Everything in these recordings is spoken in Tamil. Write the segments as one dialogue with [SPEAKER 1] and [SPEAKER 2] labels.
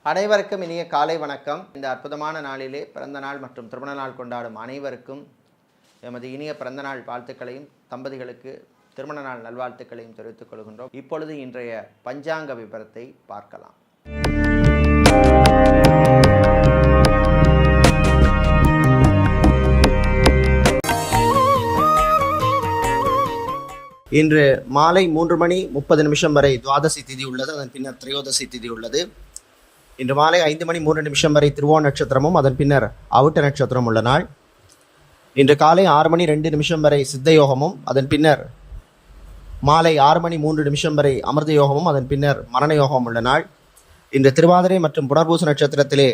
[SPEAKER 1] அனைவருக்கும் இனிய காலை வணக்கம். இந்த அற்புதமான நாளிலே பிறந்த நாள் மற்றும் திருமண நாள் கொண்டாடும் அனைவருக்கும் எமது இனிய பிறந்த நாள் வாழ்த்துக்களையும் தம்பதிகளுக்கு திருமண நாள் நல்வாழ்த்துக்களையும் தெரிவித்துக் கொள்கின்றோம். இப்பொழுது இன்றைய பஞ்சாங்க விபரத்தை பார்க்கலாம். இன்று மாலை 3:30 வரை துவாதசி திதி உள்ளது. அதன் பின்னர் திரையோதசி திதி உள்ளது. இன்று மாலை 5:03 வரை திருவோண நட்சத்திரமும் அதன் பின்னர் அவிட்ட நட்சத்திரம் உள்ள நாள். இன்று காலை 6:02 வரை சித்த யோகமும் அதன் பின்னர் மாலை 6:03 வரை அமிர்த யோகமும் அதன் பின்னர் மரண யோகமும் உள்ள நாள். இன்று திருவாதிரை மற்றும் புனர்பூச நட்சத்திரத்திலே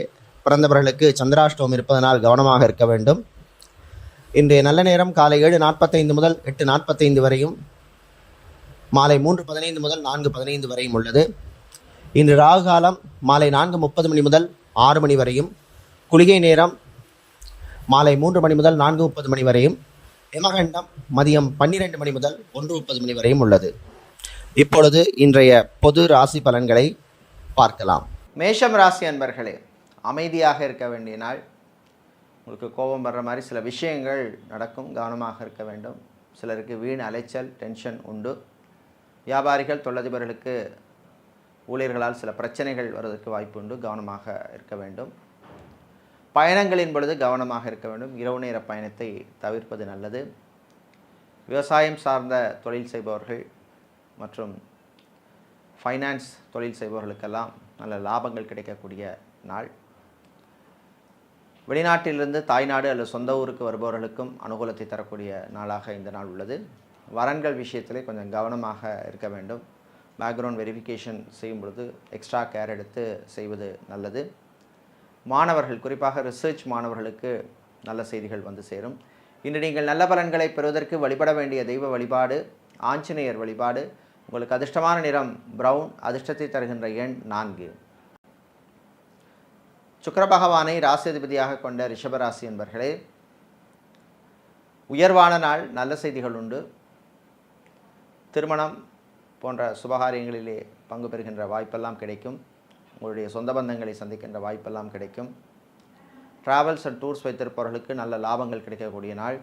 [SPEAKER 1] பிறந்தவர்களுக்கு சந்திராஷ்டமம் இருப்பதனால் கவனமாக இருக்க வேண்டும். இன்றைய நல்ல நேரம் காலை 7:45 முதல் 8:45 வரையும் மாலை 3:15 முதல் 4:15 வரையும் உள்ளது. இன்று ராகு காலம் மாலை 4:30 முதல் 6 மணி வரையும், குளிகை நேரம் மாலை 3 மணி முதல் 4:30 வரையும், யமகண்டம் மதியம் 12 மணி முதல் 1:30 வரையும் உள்ளது. இப்பொழுது இன்றைய பொது ராசி பலன்களை பார்க்கலாம். மேஷம் ராசி அன்பர்களே, அமைதியாக இருக்க வேண்டிய நாள். உங்களுக்கு கோபம் வர்ற மாதிரி சில விஷயங்கள் நடக்கும், கவனமாக இருக்க வேண்டும். சிலருக்கு வீண் அலைச்சல், டென்ஷன் உண்டு. வியாபாரிகள், தொழிலதிபர்களுக்கு ஊழியர்களால் சில பிரச்சனைகள் வருவதற்கு வாய்ப்பு உண்டு, கவனமாக இருக்க வேண்டும். பயணங்களின் பொழுது கவனமாக இருக்க வேண்டும். இரவு நேர பயணத்தை தவிர்ப்பது நல்லது. விவசாயம் சார்ந்த தொழில் செய்பவர்கள் மற்றும் ஃபைனான்ஸ் தொழில் செய்பவர்களுக்கெல்லாம் நல்ல லாபங்கள் கிடைக்கக்கூடிய நாள். வெளிநாட்டிலிருந்து தாய்நாடு அல்லது சொந்த ஊருக்கு வருபவர்களுக்கும் அனுகூலத்தை தரக்கூடிய நாளாக இந்த நாள் உள்ளது. வரன்கள் விஷயத்திலே கொஞ்சம் கவனமாக இருக்க வேண்டும். பேக்ரவுண்ட் வெரிஃபிகேஷன் செய்யும் பொழுது எக்ஸ்ட்ரா கேர் எடுத்து செய்வது நல்லது. மாணவர்கள், குறிப்பாக ரிசர்ச் மாணவர்களுக்கு நல்ல செய்திகள் வந்து சேரும். இன்று நீங்கள் நல்ல பலன்களை பெறுவதற்கு வழிபட வேண்டிய தெய்வ வழிபாடு ஆஞ்சநேயர் வழிபாடு. உங்களுக்கு அதிர்ஷ்டமான நிறம் பிரவுன், அதிர்ஷ்டத்தை தருகின்ற எண் 4. சுக்கிர பகவானை ராசியதிபதியாக கொண்ட ரிஷபராசி என்பர்களே, உயர்வான நாள், நல்ல செய்திகள் உண்டு. திருமணம் போன்ற சுபகாரியங்களிலே பங்கு பெறுகின்ற வாய்ப்பெல்லாம் கிடைக்கும். உங்களுடைய சொந்த பந்தங்களை சந்திக்கின்ற வாய்ப்பெல்லாம் கிடைக்கும். ட்ராவல்ஸ் அண்ட் டூர்ஸ் வைத்திருப்பவர்களுக்கு நல்ல லாபங்கள் கிடைக்கக்கூடிய நாள்.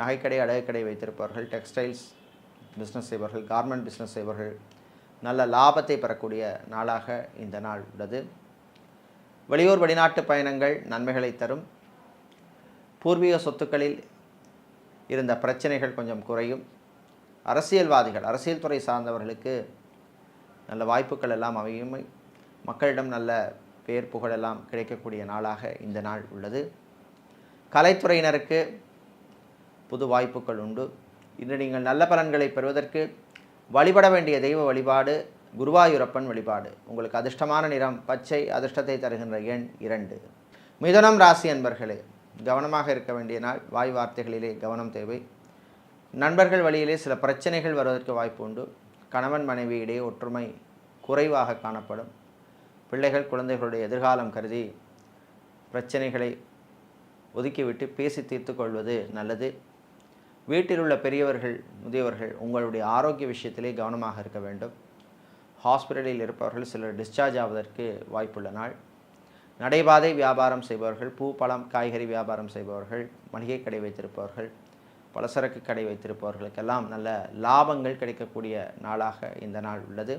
[SPEAKER 1] நகைக்கடை, அடகுக்கடை வைத்திருப்பவர்கள், டெக்ஸ்டைல்ஸ் பிஸ்னஸ் செய்பவர்கள், கார்மெண்ட் பிஸ்னஸ் செய்பவர்கள் நல்ல லாபத்தை பெறக்கூடிய நாளாக இந்த நாள் உள்ளது. வெளியூர் வெளிநாட்டு பயணங்கள் நன்மைகளை தரும். பூர்வீக சொத்துக்களில் இருந்த பிரச்சனைகள் கொஞ்சம் குறையும். அரசியல்வாதிகள், அரசியல் துறை சார்ந்தவர்களுக்கு நல்ல வாய்ப்புகள் எல்லாம் அமையும். மக்களிடம் நல்ல பேர் புகழெல்லாம் கிடைக்கக்கூடிய நாளாக இந்த நாள் உள்ளது. கலைத்துறையினருக்கு புது வாய்ப்புகள் உண்டு. இன்று நீங்கள் நல்ல பலன்களை பெறுவதற்கு வழிபட வேண்டிய தெய்வ வழிபாடு குருவாயூரப்பன் வழிபாடு. உங்களுக்கு அதிர்ஷ்டமான நிறம் பச்சை, அதிர்ஷ்டத்தை தருகின்ற எண் 2. மிதுனம் ராசி அன்பர்களே, கவனமாக இருக்க வேண்டிய நாள். வாய் வார்த்தைகளிலே கவனம் தேவை. நண்பர்கள் வழியிலே சில பிரச்சனைகள் வருவதற்கு வாய்ப்பு உண்டு. கணவன் மனைவி இடையே ஒற்றுமை குறைவாக காணப்படும். பிள்ளைகள், குழந்தைகளுடைய எதிர்காலம் கருதி பிரச்சனைகளை ஒதுக்கிவிட்டு பேசி தீர்த்து கொள்வது நல்லது. வீட்டில் உள்ள பெரியவர்கள், முதியவர்கள் உங்களுடைய ஆரோக்கிய விஷயத்திலே கவனமாக இருக்க வேண்டும். ஹாஸ்பிட்டலில் இருப்பவர்கள் சிலர் டிஸ்சார்ஜ் ஆவதற்கு வாய்ப்புள்ள நாள். நடைபாதை வியாபாரம் செய்பவர்கள், பூ, பழம், காய்கறி வியாபாரம் செய்பவர்கள், மளிகை கடை வைத்திருப்பவர்கள், பலசரக்கு கடை வைத்திருப்பவர்களுக்கெல்லாம் நல்ல லாபங்கள் கிடைக்கக்கூடிய நாளாக இந்த நாள் உள்ளது.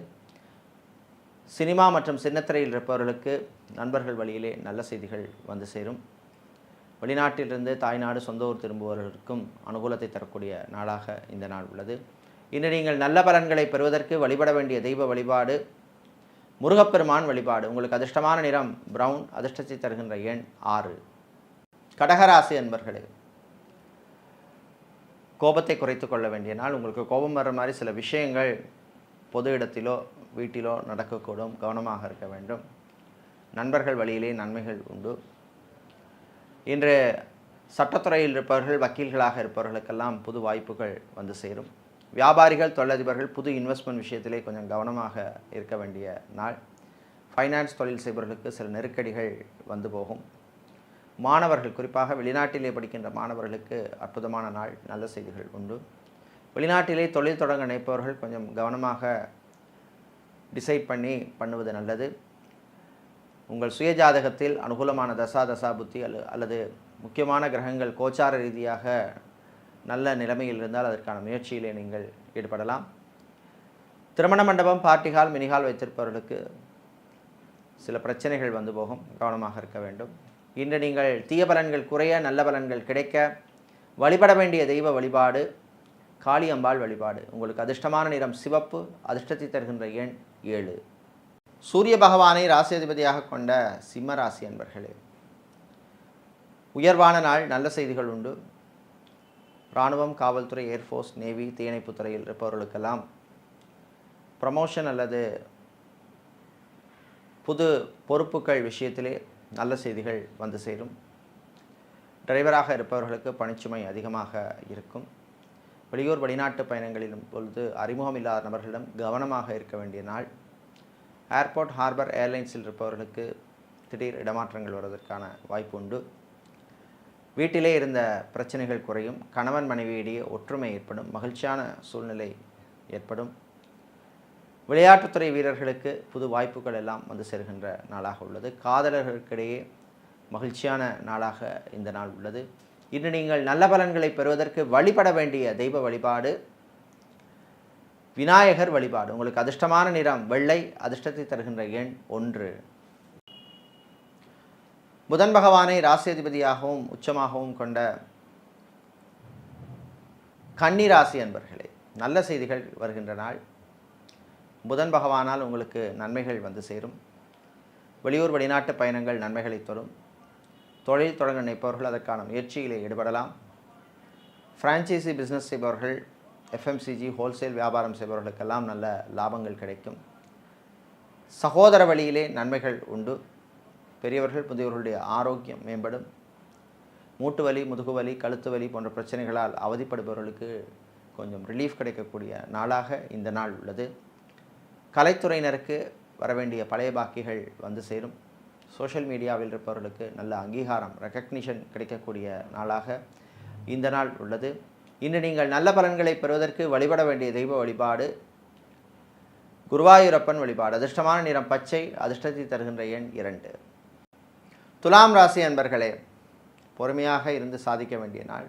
[SPEAKER 1] சினிமா மற்றும் சின்னத்திரையில் இருப்பவர்களுக்கு நண்பர்கள் வழியிலே நல்ல செய்திகள் வந்து சேரும். வெளிநாட்டிலிருந்து தாய்நாடு, சொந்த ஊர் திரும்புபவர்களுக்கும் அனுகூலத்தை தரக்கூடிய நாளாக இந்த நாள் உள்ளது. இன்று நீங்கள் நல்ல பலன்களை பெறுவதற்கு வழிபட வேண்டிய தெய்வ வழிபாடு முருகப்பெருமான் வழிபாடு. உங்களுக்கு அதிர்ஷ்டமான நிறம் பிரவுன், அதிர்ஷ்டத்தை தருகின்ற எண் 6. கடகராசி அன்பர்களே, கோபத்தை குறைத்து கொள்ள வேண்டிய நாள். உங்களுக்கு கோபம் வர்ற மாதிரி சில விஷயங்கள் பொது இடத்திலோ வீட்டிலோ நடக்கக்கூடும், கவனமாக இருக்க வேண்டும். நண்பர்கள் வழியிலே நன்மைகள் உண்டு. இன்று சட்டத்துறையில் இருப்பவர்கள், வக்கீல்களாக இருப்பவர்களுக்கெல்லாம் புது வாய்ப்புகள் வந்து சேரும். வியாபாரிகள், தொழிலதிபர்கள் புது இன்வெஸ்ட்மெண்ட் விஷயத்திலே கொஞ்சம் கவனமாக இருக்க வேண்டிய நாள். ஃபைனான்ஸ் தொழில் செய்பவர்களுக்கு சில நெருக்கடிகள் வந்து போகும். மாணவர்கள், குறிப்பாக வெளிநாட்டிலே படிக்கின்ற மாணவர்களுக்கு அற்புதமான நாள், நல்ல செய்திகள் உண்டு. வெளிநாட்டிலே தொழில் தொடங்க நினைப்பவர்கள் கொஞ்சம் கவனமாக டிசைட் பண்ணுவது நல்லது. உங்கள் சுய ஜாதகத்தில் அனுகூலமான தசா புத்தி அல்லது முக்கியமான கிரகங்கள் கோச்சார ரீதியாக நல்ல நிலைமையில் இருந்தால் அதற்கான முயற்சியிலே நீங்கள் ஈடுபடலாம். திருமண மண்டபம், பார்ட்டி ஹால், மினி ஹால் வைத்திருப்பவர்களுக்கு சில பிரச்சனைகள் வந்து போகும், கவனமாக இருக்க வேண்டும். இன்று நீங்கள் தீய பலன்கள் குறைய நல்ல பலன்கள் கிடைக்க வழிபட வேண்டிய தெய்வ வழிபாடு காளியம்பாள் வழிபாடு. உங்களுக்கு அதிர்ஷ்டமான நிறம் சிவப்பு, அதிர்ஷ்டத்தை தருகின்ற எண் 7. சூரிய பகவானை ராசியதிபதியாக கொண்ட சிம்ம ராசி அன்பர்களே, உயர்வான நாள், நல்ல செய்திகள் உண்டு. இராணுவம், காவல்துறை, ஏர்ஃபோர்ஸ், நேவி, தீயணைப்பு துறையில் இருப்பவர்களுக்கெல்லாம் ப்ரமோஷன் அல்லது புது பொறுப்புகள் விஷயத்திலே நல்ல செய்திகள் வந்து சேரும். டிரைவராக இருப்பவர்களுக்கு பணிச்சுமை அதிகமாக இருக்கும். வெளியூர் வெளிநாட்டு பயணங்களிலும் பொழுது அறிமுகம் இல்லாத நபர்களிடம் கவனமாக இருக்க வேண்டிய நாள். ஏர்போர்ட், ஹார்பர், ஏர்லைன்ஸில் இருப்பவர்களுக்கு திடீர் இடமாற்றங்கள் வருவதற்கான வாய்ப்பு உண்டு. வீட்டிலே இருந்த பிரச்சனைகள் குறையும். கணவன் மனைவியிடையே ஒற்றுமை ஏற்படும். மகிழ்ச்சியான சூழ்நிலை ஏற்படும். விளையாட்டுத்துறை வீரர்களுக்கு புது வாய்ப்புகள் எல்லாம் வந்து சேருகின்ற நாளாக உள்ளது. காதலர்களுக்கிடையே மகிழ்ச்சியான நாளாக இந்த நாள் உள்ளது. இன்று நீங்கள் நல்ல பலன்களை பெறுவதற்கு வழிபட வேண்டிய தெய்வ வழிபாடு விநாயகர் வழிபாடு. உங்களுக்கு அதிர்ஷ்டமான நிறம் வெள்ளை, அதிர்ஷ்டத்தை தருகின்ற எண் 1. புதன் பகவானை ராசியதிபதியாகவும் உச்சமாகவும் கொண்ட கன்னி ராசி அன்பர்களே, நல்ல செய்திகள் வருகின்ற நாள். புதன் பகவானால் உங்களுக்கு நன்மைகள் வந்து சேரும். வெளியூர் வெளிநாட்டு பயணங்கள் நன்மைகளை தரும். தொழில் தொடங்க நினைப்பவர்கள் அதற்கான முயற்சியிலே ஈடுபடலாம். ஃப்ரான்ச்சைசி பிஸ்னஸ் செய்பவர்கள், எஃப்எம்சிஜி, ஹோல்சேல் வியாபாரம் செய்பவர்களுக்கெல்லாம் நல்ல லாபங்கள் கிடைக்கும். சகோதர வழியிலே நன்மைகள் உண்டு. பெரியவர்கள் முதியவர்களுடைய ஆரோக்கியம் மேம்படும். மூட்டு வலி, முதுகுவலி, கழுத்து வலி போன்ற பிரச்சனைகளால் அவதிப்படுபவர்களுக்கு கொஞ்சம் ரிலீஃப் கிடைக்கக்கூடிய நாளாக இந்த நாள் உள்ளது. கலைத்துறையினருக்கு வரவேண்டிய பழைய பாக்கிகள் வந்து சேரும். சோஷியல் மீடியாவில் இருப்பவர்களுக்கு நல்ல அங்கீகாரம், ரெக்கக்னிஷன் கிடைக்கக்கூடிய நாளாக இந்த நாள் உள்ளது. இன்று நீங்கள் நல்ல பலன்களை பெறுவதற்கு வழிபட வேண்டிய தெய்வ வழிபாடு குருவாயூரப்பன் வழிபாடு. அதிர்ஷ்டமான நிறம் பச்சை, அதிர்ஷ்டத்தை தருகின்ற எண் 2. துலாம் ராசி அன்பர்களே, பொறுமையாக இருந்து சாதிக்க வேண்டிய நாள்.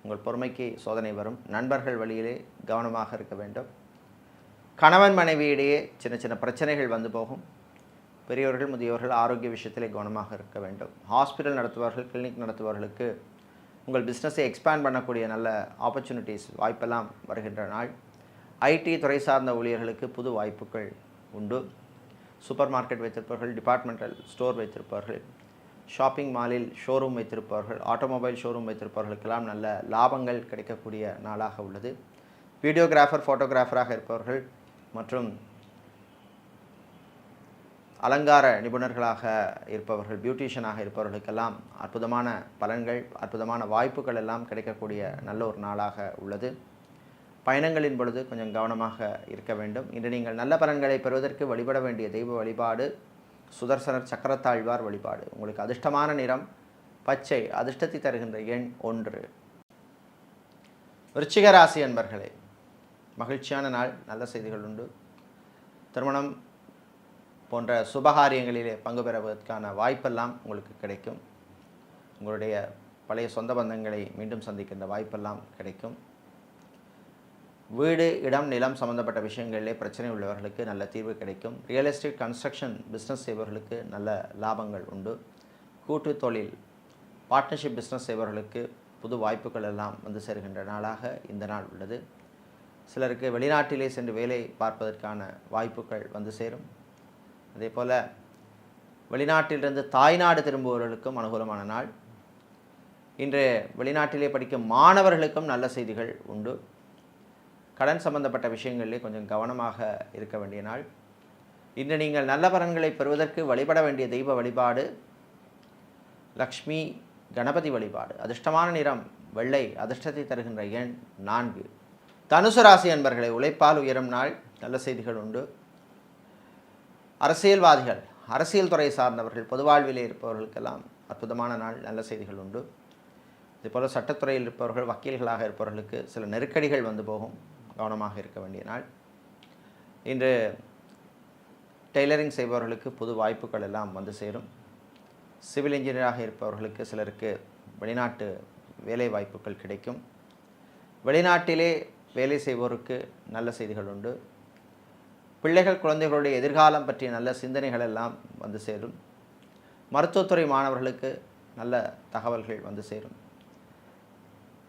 [SPEAKER 1] உங்கள் பொறுமைக்கு சோதனை வரும். நண்பர்கள் வழியிலே கவனமாக இருக்க வேண்டும். கணவன் மனைவியிடையே சின்ன சின்ன பிரச்சனைகள் வந்து போகும். பெரியவர்கள் முதியவர்கள் ஆரோக்கிய விஷயத்திலே கவனமாக இருக்க வேண்டும். ஹாஸ்பிட்டல் நடத்துபவர்கள், கிளினிக் நடத்துபவர்களுக்கு உங்கள் பிஸ்னஸை எக்ஸ்பேண்ட் பண்ணக்கூடிய நல்ல ஆப்பர்ச்சுனிட்டிஸ் வாய்ப்பெல்லாம் வருகின்ற நாள். ஐடி துறை சார்ந்த ஊழியர்களுக்கு புது வாய்ப்புகள் உண்டு. சூப்பர் மார்க்கெட் வைத்திருப்பவர்கள், டிபார்ட்மெண்டல் ஸ்டோர் வைத்திருப்பவர்கள், ஷாப்பிங் மாலில் ஷோரூம் வைத்திருப்பவர்கள், ஆட்டோமொபைல் ஷோரூம் வைத்திருப்பவர்களுக்கெல்லாம் நல்ல லாபங்கள் கிடைக்கக்கூடிய நாளாக உள்ளது. வீடியோகிராஃபர், ஃபோட்டோகிராஃபராக இருப்பவர்கள் மற்றும் அலங்கார நிபுணர்களாக இருப்பவர்கள், பியூட்டிஷியனாக இருப்பவர்களுக்கெல்லாம் அற்புதமான பலன்கள், அற்புதமான வாய்ப்புகள் எல்லாம் கிடைக்கக்கூடிய நல்ல ஒரு நாளாக உள்ளது. பயணங்களின் பொழுது கொஞ்சம் கவனமாக இருக்க வேண்டும். இன்று நீங்கள் நல்ல பலன்களை பெறுவதற்கு வழிபட வேண்டிய தெய்வ வழிபாடு சுதர்சனர் சக்கரத்தாழ்வார் வழிபாடு. உங்களுக்கு அதிர்ஷ்டமான நிறம் பச்சை, அதிர்ஷ்டத்தை தருகின்ற எண் 1. விருச்சிக ராசி அன்பர்களே, மகிழ்ச்சியான நாள், நல்ல செய்திகள் உண்டு. திருமணம் போன்ற சுபகாரியங்களிலே பங்கு பெறுவதற்கான வாய்ப்பெல்லாம் உங்களுக்கு கிடைக்கும். உங்களுடைய பழைய சொந்த பந்தங்களை மீண்டும் சந்திக்கின்ற வாய்ப்பெல்லாம் கிடைக்கும். வீடு, இடம், நிலம் சம்பந்தப்பட்ட விஷயங்களிலே பிரச்சனை உள்ளவர்களுக்கு நல்ல தீர்வு கிடைக்கும். ரியல் எஸ்டேட், கன்ஸ்ட்ரக்ஷன் பிஸ்னஸ் செய்பவர்களுக்கு நல்ல லாபங்கள் உண்டு. கூட்டு தொழில், பார்ட்னர்ஷிப் பிஸ்னஸ் செய்பவர்களுக்கு புது வாய்ப்புகள் எல்லாம் வந்து சேருகின்ற நாளாக இந்த நாள் உள்ளது. சிலருக்கு வெளிநாட்டிலே சென்று வேலை பார்ப்பதற்கான வாய்ப்புகள் வந்து சேரும். அதே போல் வெளிநாட்டிலிருந்து தாய்நாடு திரும்புபவர்களுக்கும் அனுகூலமான நாள். இன்று வெளிநாட்டிலே படிக்கும் மாணவர்களுக்கும் நல்ல செய்திகள் உண்டு. கடன் சம்பந்தப்பட்ட விஷயங்களிலே கொஞ்சம் கவனமாக இருக்க வேண்டிய நாள். இன்று நீங்கள் நல்ல பலன்களை பெறுவதற்கு வழிபட வேண்டிய தெய்வ வழிபாடு லக்ஷ்மி கணபதி வழிபாடு. அதிர்ஷ்டமான நிறம் வெள்ளை, அதிர்ஷ்டத்தை தருகின்ற எண் 4. தனுசு ராசி அன்பர்களை, உழைப்பால் உயரும் நாள், நல்ல செய்திகள் உண்டு. அரசியல்வாதிகள், அரசியல் துறை சார்ந்தவர்கள், பொது வாழ்விலே இருப்பவர்களுக்கெல்லாம் அற்புதமான நாள், நல்ல செய்திகள் உண்டு. இதேபோல் சட்டத்துறையில் இருப்பவர்கள், வக்கீல்களாக இருப்பவர்களுக்கு சில நெருக்கடிகள் வந்து போகும், கவனமாக இருக்க வேண்டிய நாள். இன்று டெய்லரிங் செய்பவர்களுக்கு புது வாய்ப்புகள் எல்லாம் வந்து சேரும். சிவில் இன்ஜினியராக இருப்பவர்களுக்கு சிலருக்கு வெளிநாட்டு வேலை வாய்ப்புகள் கிடைக்கும். வெளிநாட்டிலே வேலை செய்வோருக்கு நல்ல செய்திகள் உண்டு. பிள்ளைகள் குழந்தைகளுடைய எதிர்காலம் பற்றிய நல்ல சிந்தனைகள் எல்லாம் வந்து சேரும். மருத்துவத்துறை மாணவர்களுக்கு நல்ல தகவல்கள் வந்து சேரும்.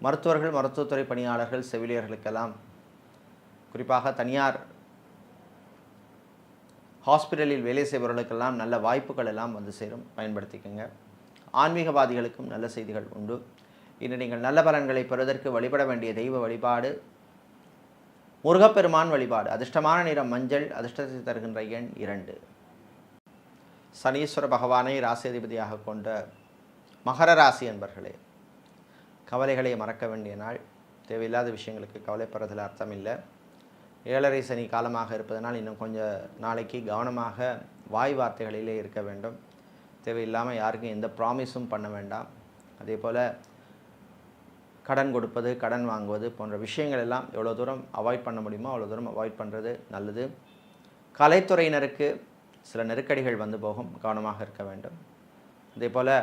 [SPEAKER 1] மருத்துவர்கள், மருத்துவத்துறை பணியாளர்கள், செவிலியர்களுக்கெல்லாம் குறிப்பாக தனியார் ஹாஸ்பிட்டலில் வேலை செய்பவர்களுக்கெல்லாம் நல்ல வாய்ப்புகள் எல்லாம் வந்து சேரும். பயன்படுத்திக்கங்க. ஆன்மீகவாதிகளுக்கும் நல்ல செய்திகள் உண்டு. இன்று நீங்கள் நல்ல பலன்களை பெறுவதற்கு வழிபட வேண்டிய தெய்வ வழிபாடு முருகப்பெருமான் வழிபாடு. அதிர்ஷ்டமான நிறம் மஞ்சள். அதிர்ஷ்டத்தை தருகின்ற எண் 2. சனீஸ்வர பகவானை ராசி அதிபதியாக கொண்ட மகர ராசி அன்பர்களே, கவலைகளை மறக்க வேண்டிய நாள். தேவையில்லாத விஷயங்களுக்கு கவலைப்படுறதில் அர்த்தம் இல்லை. 7.5 சனி காலமாக இருப்பதனால் இன்னும் கொஞ்சம் நாளைக்கு கவனமாக வாய் வார்த்தைகளிலே இருக்க வேண்டும். தேவையில்லாமல் யாருக்கும் எந்த ப்ராமிஸும் பண்ண வேண்டாம். அதே போல் கடன் கொடுப்பது, கடன் வாங்குவது போன்ற விஷயங்கள் எல்லாம் எவ்வளோ தூரம் அவாய்ட் பண்ண முடியுமோ அவ்வளோ தூரம் அவாய்ட் பண்ணுறது நல்லது. கலைத்துறையினருக்கு சில நெருக்கடிகள் வந்து போகும், கவனமாக இருக்க வேண்டும். அதே போல்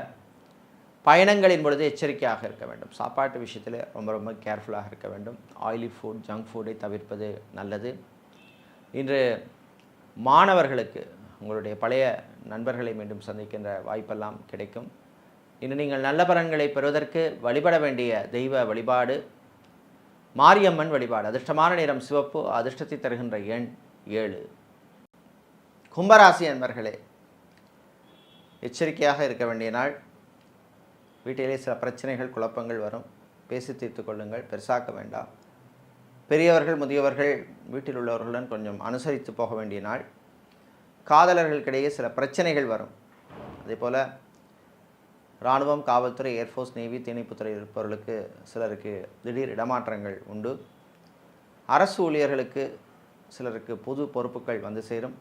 [SPEAKER 1] பயணங்களின் பொழுது எச்சரிக்கையாக இருக்க வேண்டும். சாப்பாட்டு விஷயத்தில் ரொம்ப ரொம்ப கேர்ஃபுல்லாக இருக்க வேண்டும். ஆயிலி ஃபுட், ஜங்க் ஃபுட்டை தவிர்ப்பது நல்லது. இன்று மாணவர்களுக்கு உங்களுடைய பழைய நண்பர்களை மீண்டும் சந்திக்கின்ற வாய்ப்பெல்லாம் கிடைக்கும். இன்று நீங்கள் நல்ல பலன்களை பெறுவதற்கு வழிபட வேண்டிய தெய்வ வழிபாடு மாரியம்மன் வழிபாடு. அதிர்ஷ்டமான நிறம் சிவப்பு. அதிர்ஷ்டத்தை தருகின்ற எண் 7. கும்பராசி அன்பர்களே, எச்சரிக்கையாக இருக்க வேண்டிய நாள். வீட்டிலே சில பிரச்சனைகள், குழப்பங்கள் வரும். பேசி தீர்த்து கொள்ளுங்கள், பெருசாக்க வேண்டாம். பெரியவர்கள், முதியவர்கள், வீட்டில் உள்ளவர்களுடன் கொஞ்சம் அனுசரித்து போக வேண்டிய நாள். காதலர்களுக்கிடையே சில பிரச்சனைகள் வரும். அதே போல் இராணுவம், காவல்துறை, ஏர்ஃபோர்ஸ், நேவி, தீயணைப்புத்துறை இருப்பவர்களுக்கு சிலருக்கு திடீர் இடமாற்றங்கள் உண்டு. அரசு ஊழியர்களுக்கு சிலருக்கு புது பொறுப்புகள் வந்து சேரும்.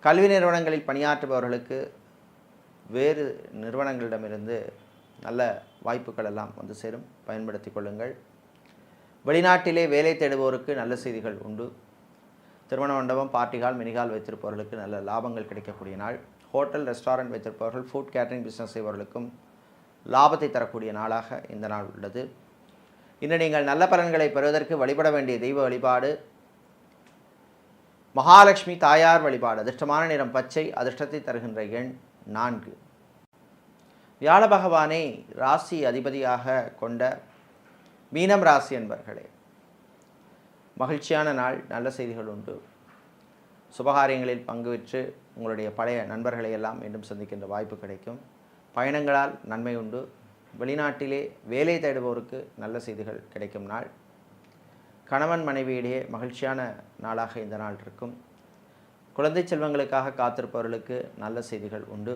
[SPEAKER 1] கல்வி நிறுவனங்களில் பணியாற்றுபவர்களுக்கு வேறு நிறுவனங்களிடமிருந்து நல்ல வாய்ப்புகள் எல்லாம் வந்து சேரும். பயன்படுத்தி கொள்ளுங்கள். வெளிநாட்டிலே வேலை தேடுபவருக்கு நல்ல செய்திகள் உண்டு. திருமண மண்டபம், பார்ட்டிகால், மினிகால் வைத்திருப்பவர்களுக்கு நல்ல லாபங்கள் கிடைக்கக்கூடிய நாள். ஹோட்டல், ரெஸ்டாரண்ட் வைத்திருப்பவர்கள், ஃபுட் கேட்டரிங் பிஸ்னஸ் செய்பவர்களுக்கும் லாபத்தை தரக்கூடிய நாளாக இந்த நாள் உள்ளது. இன்று நீங்கள் நல்ல பலன்களை பெறுவதற்கு வழிபட வேண்டிய தெய்வ வழிபாடு மகாலட்சுமி தாயார் வழிபாடு. அதிர்ஷ்டமான நிறம் பச்சை. அதிர்ஷ்டத்தை தருகின்ற எண் 4. வியாழ பகவானை ராசி அதிபதியாக கொண்ட மீனம் ராசி என்பர்களே, மகிழ்ச்சியான நாள். நல்ல செய்திகள் உண்டு. சுபகாரியங்களில் பங்கு பெற்று உங்களுடைய பழைய நண்பர்களை எல்லாம் மீண்டும் சந்திக்கின்ற வாய்ப்பு கிடைக்கும். பயணங்களால் நன்மை உண்டு. வெளிநாட்டிலே வேலை தேடுபவருக்கு நல்ல செய்திகள் கிடைக்கும் நாள். கணவன் மனைவியிடையே மகிழ்ச்சியான நாளாக இந்த நாள் இருக்கும். குழந்தை செல்வங்களுக்காக காத்திருப்பவர்களுக்கு நல்ல செய்திகள் உண்டு.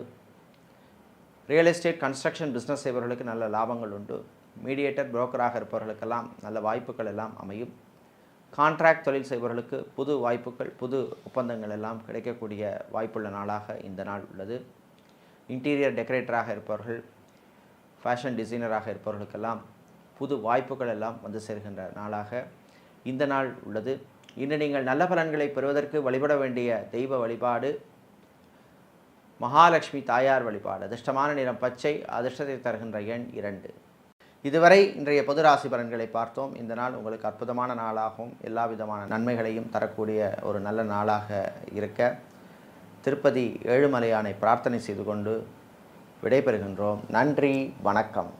[SPEAKER 1] ரியல் எஸ்டேட், கன்ஸ்ட்ரக்ஷன் பிஸ்னஸ் செய்பவர்களுக்கு நல்ல லாபங்கள் உண்டு. மீடியேட்டர், புரோக்கராக இருப்பவர்களுக்கெல்லாம் நல்ல வாய்ப்புகள் எல்லாம் அமையும். கான்ட்ராக்ட் தொழில் செய்பவர்களுக்கு புது வாய்ப்புகள், புது ஒப்பந்தங்கள் எல்லாம் கிடைக்கக்கூடிய வாய்ப்புள்ள நாளாக இந்த நாள் உள்ளது. இன்டீரியர் டெக்கரேட்டராக இருப்பவர்கள், ஃபேஷன் டிசைனராக இருப்பவர்களுக்கெல்லாம் புது வாய்ப்புகள் எல்லாம் வந்து சேர்கின்ற நாளாக இந்த நாள் உள்ளது. இன்று நீங்கள் நல்ல பலன்களை பெறுவதற்கு வழிபட வேண்டிய தெய்வ வழிபாடு மகாலட்சுமி தாயார் வழிபாடு. அதிர்ஷ்டமான நிறம் பச்சை. அதிர்ஷ்டத்தை தருகின்ற எண் 2. இதுவரை இன்றைய பொது ராசி பலன்களை பார்த்தோம். இந்த நாள் உங்களுக்கு அற்புதமான நாளாகவும் எல்லா விதமான நன்மைகளையும் தரக்கூடிய ஒரு நல்ல நாளாக இருக்க திருப்பதி ஏழுமலையானை பிரார்த்தனை செய்து கொண்டு விடைபெறுகின்றோம். நன்றி, வணக்கம்.